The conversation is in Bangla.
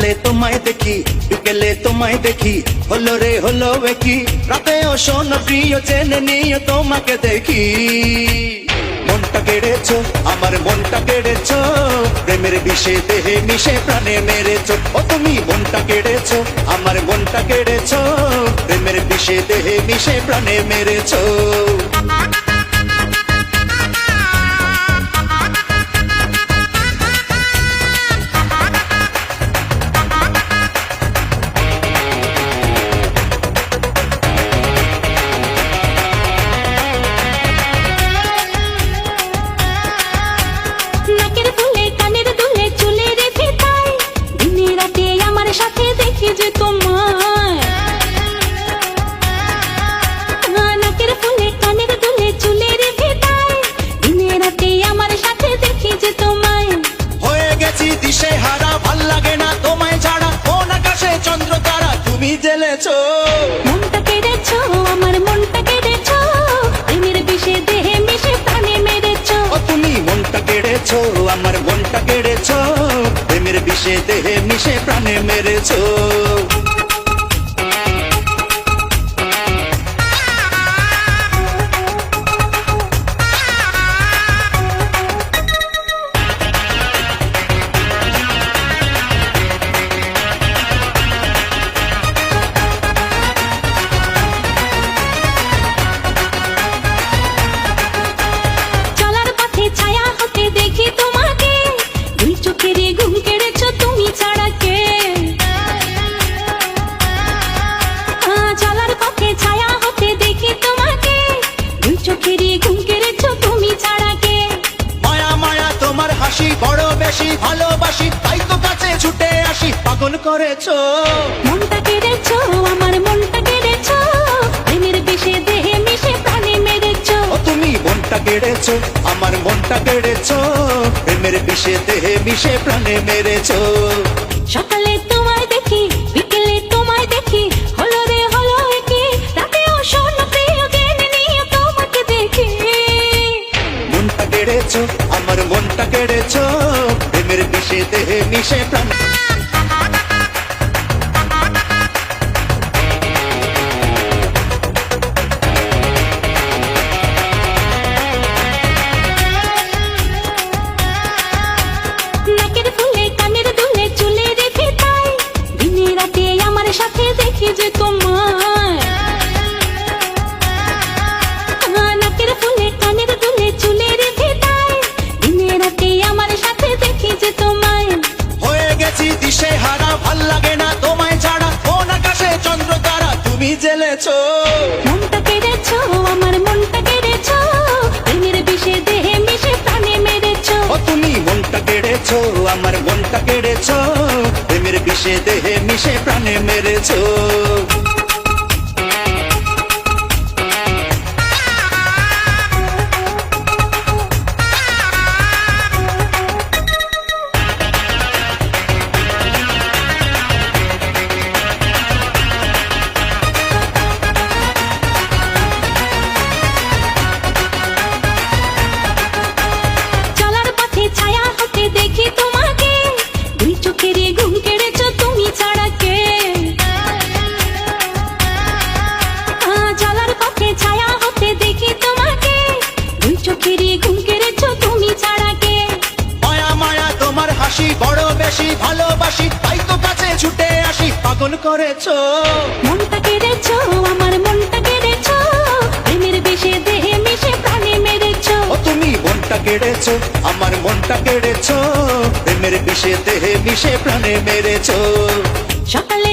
সকালে তোমায় দেখি বিকেলে তোমায় দেখি হলো রে হলো কি রাতেও শোনো প্রিয় জেনে নিও তোমাকে দেখি মনটা কেড়েছো আমার মনটা কেড়েছো প্রেমের বিষে দেহে মিশে প্রাণে মেরেছো ও তুমি মনটা কেড়েছো আমার মনটা কেড়েছো প্রেমের বিষে দেহে মিশে প্রাণে মেরেছো জেলেছো মনটা কেড়েছো আমার মনটা কেড়েছো প্রেমের বিষে দেহে মিশে প্রাণে মেরেছো ও তুমি মনটা কেড়েছো আমার মনটা কেড়েছো প্রেমের বিষে দেহে মিশে প্রাণে মেরেছো বড় বেশি ভালোবাসি তাই তো কাছে ছুটে আসি পাগল করেছো মনটা কেড়েছো আমার মনটা কেড়েছো প্রেমের বিষে দেহে মিশে প্রাণে মেরেছো ও তুমি মনটা কেড়েছো আমার মনটা কেড়েছো প্রেমের বিষে দেহে মিশে প্রাণে মেরেছো সকালে তোমায় দেখি বিকেলে তোমায় দেখি হলো রে হলো কি রাতেও শোনো প্রিয় জেনে নিও তোমাকে দেখি মনটা কেড়েছো আমার মনটা কেড়েছো প্রেমের বিষে দেহে মিশে প্রাণ নাকের ফুলে কানের দুলে চুলে রেখে তাই দিনে রাতে আমার সাথে দেখি যে তোমায় নাকের ফুলে কানের দুলে চুলে রেখে তাই দিনে রাতে আমার সাথে দেখি যে তোমায় হয়ে গেছি দিশে হারা ভাল লাগে না তোমায় ছাড়া কোন আকাশে চন্দ্র তারা তুমি জেলেছো মনটা কেড়েছো আমার মনটা কেড়েছো প্রেমের বিষে দেহে মিশে প্রাণে মেরেছো ও তুমি মনটা কেড়েছো আমার মনটা কেড়েছো প্রেমের বিষে দেহে মিশে প্রাণে মেরেছো বড় বেশি ভালোবাসি তাই তো কাছে ছুটে আসি পাগল করেছো মনটা কেড়েছো আমার মনটা কেড়েছো প্রেমের বিষে দেহে মিশে প্রাণে মেরেছো ও তুমি মনটা কেড়েছো আমার মনটা কেড়েছো প্রেমের বিষে দেহে মিশে প্রাণে মেরেছো সকালে